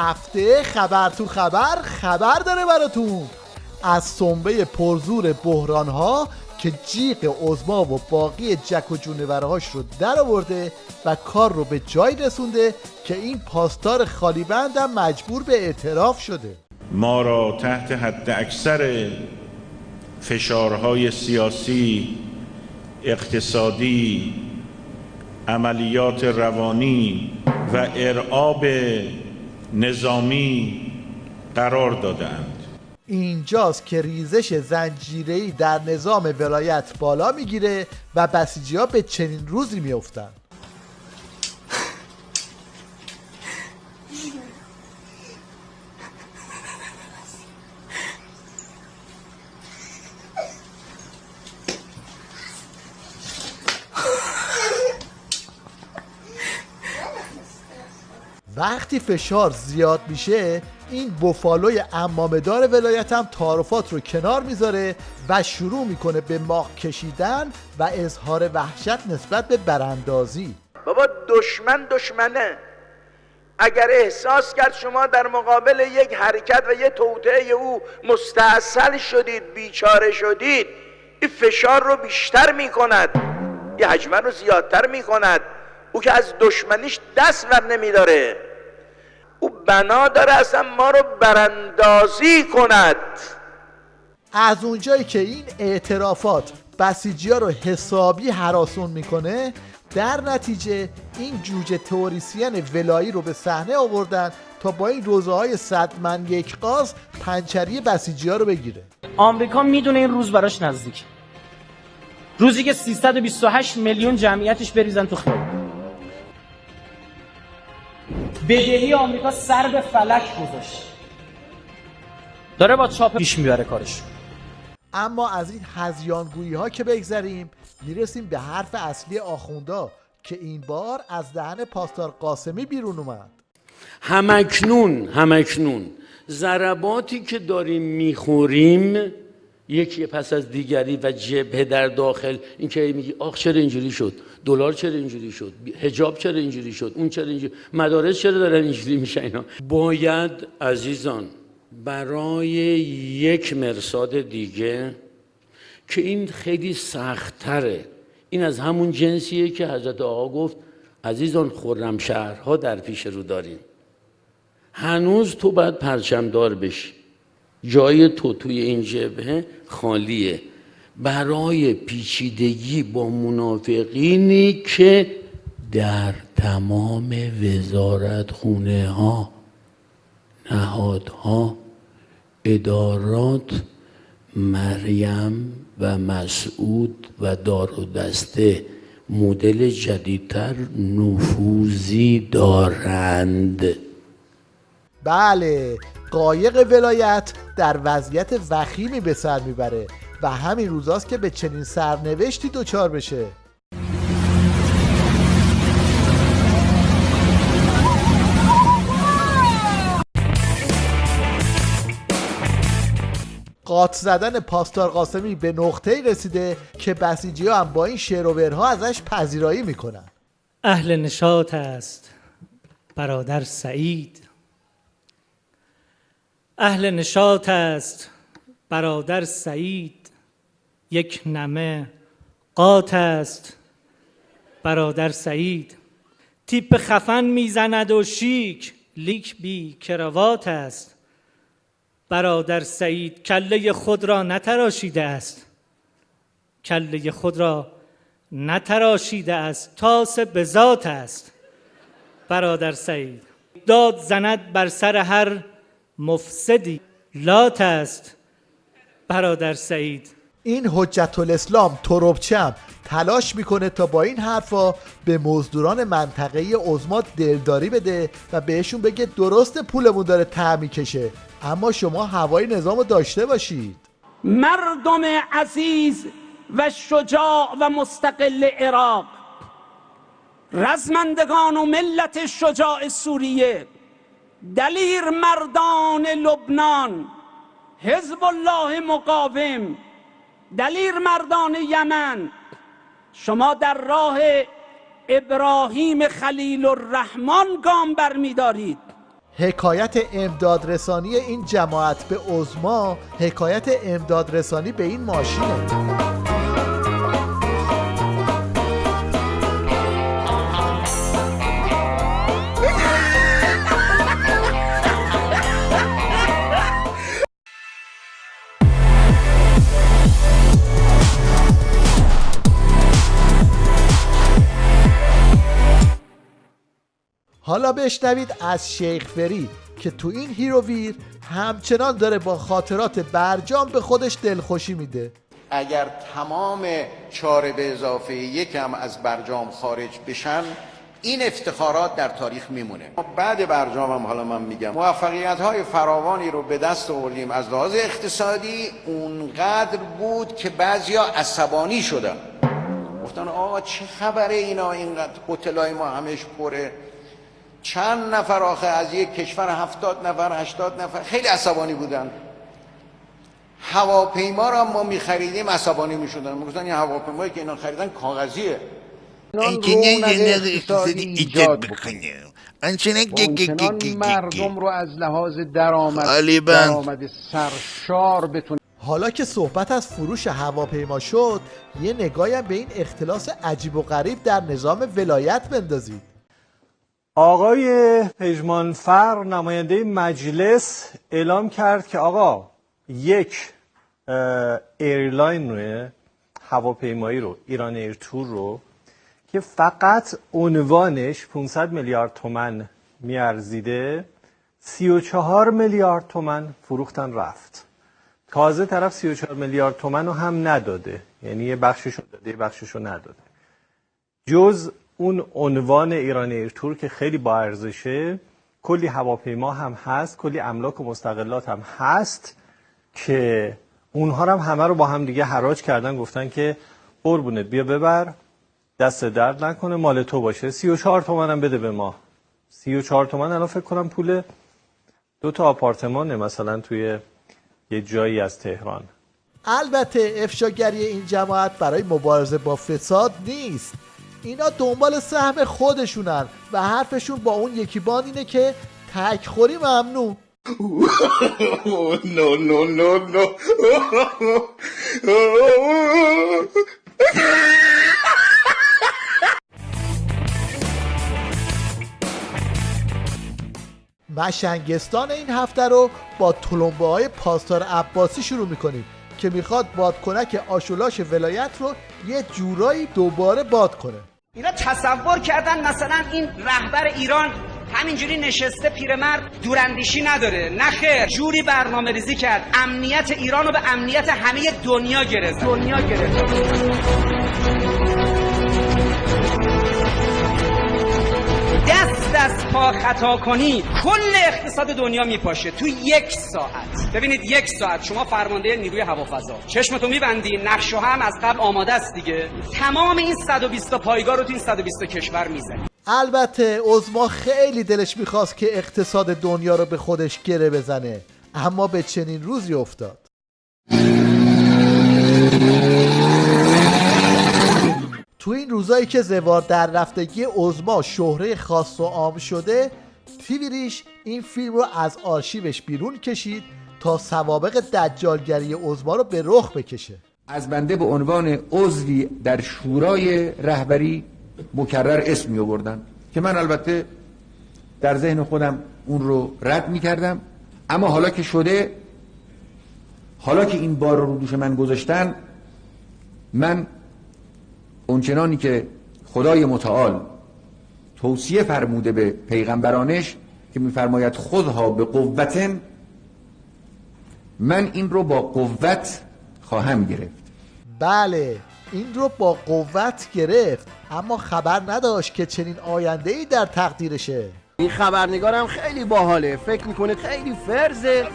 هفته خبر تو خبر داره براتون از سنبه پرزور بحران‌ها که جیغ عظما و باقی جک و جونورهاش رو در آورده و کار رو به جای رسونده که این پاسدار خالیبند هم مجبور به اعتراف شده. ما را تحت حد اکثر فشارهای سیاسی، اقتصادی، عملیات روانی و ارعاب نظامی قرار دادند. اینجاست که ریزش زنجیره‌ای در نظام ولایت بالا میگیره و بسیجی‌ها به چنین روزی میافتن. وقتی فشار زیاد میشه این بوفالوی عمامه‌دار ولایت هم تعارفات رو کنار میذاره و شروع میکنه به ماغ کشیدن و اظهار وحشت نسبت به براندازی. بابا دشمنه. اگر احساس کرد شما در مقابل یک حرکت و یک توطئه او مستاصل شدید، بیچاره شدید، این فشار رو بیشتر میکند، این حجمه رو زیادتر میکند. او که از دشمنیش دست ور نمیداره، او بنا داره اصلا ما رو براندازی کند. از اونجایی که این اعترافات بسیجی‌ها رو حسابی هراسون میکنه، در نتیجه این جوجه تئوریسین ولایی رو به صحنه آوردن تا با این روزه‌های 100 من یک قاز پنچری بسیجی‌ها رو بگیره. آمریکا میدونه این روز براش نزدیک، روزی که 328 میلیون جمعیتش بریزن تو خیابون. بدهی آمریکا سر به فلک گذاشت، داره با چاپ پیش میبره کارش. اما از این هذیانگویی ها که بگذریم، میرسیم به حرف اصلی آخوندا که این بار از دهن پاسدار قاسمی بیرون اومد. همکنون ضرباتی که داریم میخوریم یکی پس از دیگری و جبهه در داخل، این که میگی آخ چرا اینجوری شد، دلار چرا اینجوری شد، حجاب چرا اینجوری شد، اون چرا اینجوری، مدارس چرا دارن اینجوری میشن، اینا باید عزیزان برای یک مرصاد دیگه که این خیلی سخت‌تره، این از همون جنسیه که حضرت آقا گفت عزیزان خرمشهرها در پیش رو دارین، هنوز تو باید پرچمدار بشی، جای تو توی این جبهه خالیه، برای پیچیدگی با منافقینی که در تمام وزارتخونه ها، نهادها، ادارات، مریم و مسعود و دار و دسته مدل جدیدتر نفوذی دارند. بله، قایق ولایت در وضعیت وخیمی به سر میبره و همین روزاست که به چنین سرنوشتی دچار بشه. قاط زدن پاسدار قاسمی به نقطه‌ای رسیده که بسیجی‌ها هم با این شعر و ورها ازش پذیرایی میکنن. اهل نشاط است برادر سعید، اهل نشاط است برادر سعید، یک نمه قاط است برادر سعید، تیپ خفن میزند و شیک لیک بی کراوات است برادر سعید، کله خود را نتراشیده است، کله خود را نتراشیده است، تاس به ذات است برادر سعید، داد زند بر سر هر مفسدی لات است برادر سعید. این حجت الاسلام تربچم تلاش میکنه تا با این حرفا به مزدوران منطقه عظما دلداری بده و بهشون بگه درست پولمون داره ته میکشه، اما شما هوای نظامو داشته باشید. مردم عزیز و شجاع و مستقل عراق، رزمندگان و ملت شجاع سوریه، دلیر مردان لبنان، حزب الله مقاوم، دلیر مردان یمن، شما در راه ابراهیم خلیل الرحمن گام برمی‌دارید. حکایت امدادرسانی این جماعت به عظما حکایت امدادرسانی به این ماشینه. حالا بشنوید از شیخ فری که تو این هیروویر همچنان داره با خاطرات برجام به خودش دلخوشی میده. اگر تمام 4 به اضافه 1 هم از برجام خارج بشن این افتخارات در تاریخ میمونه. بعد برجام هم حالا من میگم موفقیت‌های فراوانی رو به دست آوردیم. از لحاظ اقتصادی اونقدر بود که بعضیا عصبانی شدن، گفتن آقا چه خبره اینا، اینقدر هتل‌های ما همش پره، چند نفر آخه از یک کشور 70 نفر 80 نفر، خیلی عصبانی بودن. هواپیما را ما می‌خریدیم عصبانی می‌شدن، میگفتن این هواپیمایی که اینا خریدن کاغذیه. اینچنین اقتصادی ایجاد بکنه، آنچنان مردم رو از لحاظ درآمد سرشار بتونه. حالا که صحبت از فروش هواپیما شد، یه نگاهی هم به این اختلاس عجیب و غریب در نظام ولایت بندازید. آقای پژمانفر نماینده مجلس اعلام کرد که آقا یک ایرلاین هواپیمایی رو، ایران ایرتور رو که فقط عنوانش 500 میلیارد تومان میارزیده 34 میلیارد تومان فروختن رفت. تازه طرف 34 میلیارد تومان رو هم نداده، یعنی یه بخششو داده یه بخششو نداده. جز اون عنوان ایران ایرتور که خیلی با ارزشه، کلی هواپیما هم هست، کلی املاک و مستقلات هم هست که اونها هم همه رو با هم دیگه حراج کردن، گفتن که قربونت بیا ببر، دست درد نکنه، مال تو باشه، 34 تومن هم بده به ما. 34 تومن الان فکر کنم پول 2 تا آپارتمانه مثلا توی یه جایی از تهران. البته افشاگری این جماعت برای مبارزه با فساد نیست، اینا دنبال سهم خودشونن و حرفشون با اون یکی باند اینه که تکخوری ممنوع. نو نو نو نو. مشنگستان این هفته رو با تلمبه های پاسدار عباسی شروع میکنیم که میخواد بادکنک آشولاش ولایت رو یه جورایی دوباره باد کنه. اینا تصور کردن مثلا این رهبر ایران همینجوری نشسته پیرمرد دوراندیشی نداره. نه خیر، جوری برنامه ریزی کرد امنیت ایران رو به امنیت همه دنیا گرفت. دست از پا خطا کنی کل اقتصاد دنیا میپاشه تو 1 ساعت. ببینید 1 ساعت شما فرمانده نیروی هوافضا چشمتو میبندی، نقشه هم از قبل آماده است دیگه، تمام این 120 پایگاه رو تو این 120 کشور میزنی. البته عظما خیلی دلش میخواست که اقتصاد دنیا رو به خودش گره بزنه، اما به چنین روزی افتاد. تو این روزایی که زوار در رفتگی عظما شهره خاص و عام شده، تیوی ریش این فیلم رو از آرشیوش بیرون کشید تا سوابق دجالگری عظما رو به رخ بکشه. از بنده به عنوان عضوی در شورای رهبری مکرر اسم می آوردن که من البته در ذهن خودم اون رو رد می کردم، اما حالا که شده، حالا که این بار رو دوش من گذاشتن، من اونچنانی که خدای متعال توصیه فرموده به پیغمبرانش که میفرماید خودها به قوتن، من این رو با قوت خواهم گرفت. بله، این رو با قوت گرفت، اما خبر نداشت که چنین آینده‌ای در تقدیرشه. این خبرنگارم خیلی باحاله، فکر میکنه خیلی فرزه.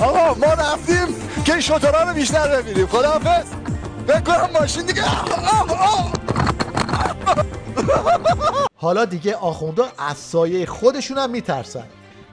آقا ما رفتیم که شترها رو بیشتر ببینیم. خداحافظ. فکر کنم ماشین دیگه. حالا دیگه آخوندا از سایه خودشون هم میترسن.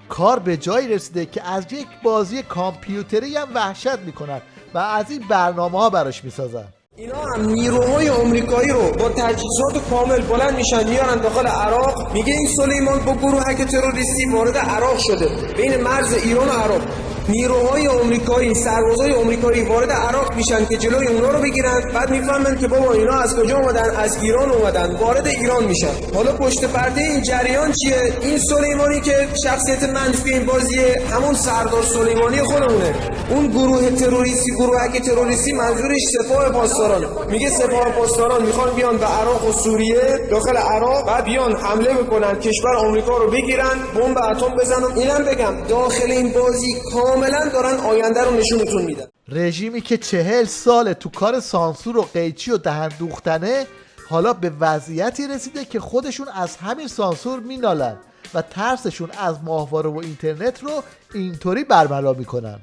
کار به جایی رسیده که از یک بازی کامپیوتری هم وحشت میکنن و از این برنامه ها براش میسازن. اینا هم نیروهای آمریکایی رو با تجهیزات کامل بلند میشن میارن داخل عراق. میگه این سلیمان با گروهک تروریستی وارد عراق شده، بین مرز ایران و عراق. نیروهای آمریکایی، سربازای آمریکایی وارد عراق میشن که جلوی اونا رو بگیرن. بعد میفهمن که بابا اینا از کجا اومدن؟ از ایران اومدن. وارد ایران میشن. حالا پشت پرده این جریان چیه؟ این سلیمانی که شخصیت منفی این بازیه، همون سردار سلیمانی خودمونه. اون گروه تروریستی، گروهک تروریستی منظورش سپاه پاسداران. میگه سپاه پاسداران میخوان بیان به عراق و سوریه، داخل عراق، بعد بیان حمله بکنن، کشور آمریکا رو بگیرن، بمب اتم بزنن. اینم بگم داخل این بازی کاملا دارن آینده رو نشونتون میدن. رژیمی که 40 سال تو کار سانسور و قیچی و دهن دوختنه، حالا به وضعیتی رسیده که خودشون از همین سانسور مینالن و ترسشون از ماهواره و اینترنت رو اینطوری برملا میکنن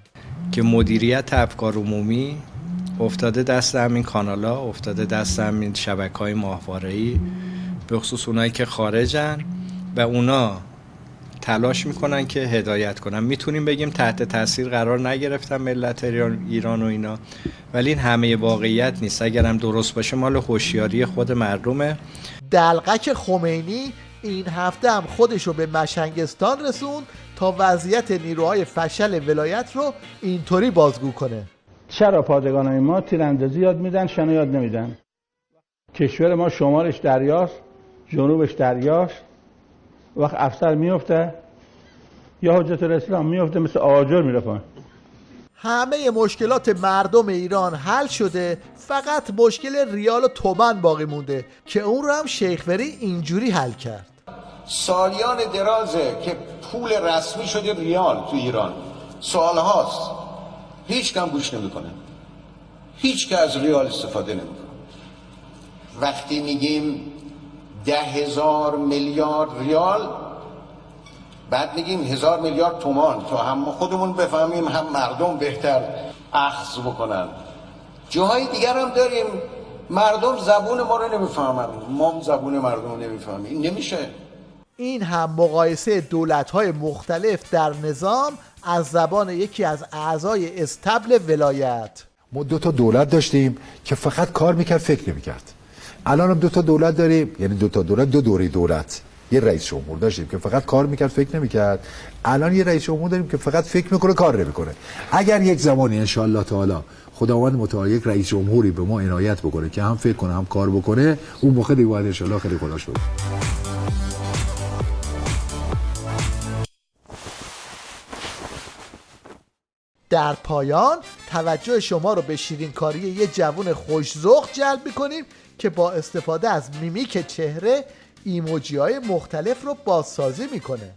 که مدیریت افکار عمومی افتاده دست همین کانالا، افتاده دست همین شبکه‌های ماهواره‌ای، به خصوص اونایی که خارجن و اونا تلاش میکنن که هدایت کنن. میتونیم بگیم تحت تاثیر قرار نگرفتن ملت ایران و اینا، ولی این همه واقعیت نیست. اگرم درست باشه مال هوشیاری خود مردمه. دلقک خمینی این هفته هم خودشو به مشنگستان رسون تا وضعیت نیروهای فشل ولایت رو اینطوری بازگو کنه. چرا پادگانای ما تیراندازی یاد میدن، شنا یاد نمیدن؟ کشور ما شمالش دریاست، جنوبش دریاست. وقت افسر میفته یا حجت الاسلام میفته مثل آجر میره پایین. همه مشکلات مردم ایران حل شده، فقط مشکل ریال و تومن باقی مونده که اون رو هم شیخ وری اینجوری حل کرد. سالیان درازه که پول رسمی شده ریال تو ایران، سالهاست هیچ کم گوش نمیکنه، هیچ که از ریال استفاده نمیکنه. وقتی میگیم 10,000 میلیارد ریال، بعد میگیم 1000 میلیارد تومان، تا هم خودمون بفهمیم هم مردم بهتر اخذ بکنن. جاهای دیگر هم داریم مردم زبون ما رو نمیفهمن، ما زبون مردم رو نمیفهمیم. این نمیشه. این هم مقایسه دولت‌های مختلف در نظام از زبان یکی از اعضای استبل ولایت. ما 2 دولت داشتیم که فقط کار میکرد، فکر نمیکرد. الان هم 2 دولت داریم، یعنی 2 دولت، 2 دوره دولت. یه رئیس جمهور داشتیم که فقط کار میکرد، فکر نمیکرد. الان یه رئیس جمهور داریم که فقط فکر میکنه، کار نمیکنه. اگر یک زمانی ان شاء الله تعالی خداوند متعال یک رئیس جمهوری به ما عنایت بکنه که هم فکر کنه هم کار بکنه، اون موقع دیگه باید ان شاء الله خیلی خداش بده. در پایان توجه شما رو به شیرینکاری یه جوون خوش‌ذوق جلب می‌کنیم که با استفاده از میمیک چهره ایموجی‌های مختلف رو بازسازی میکنه.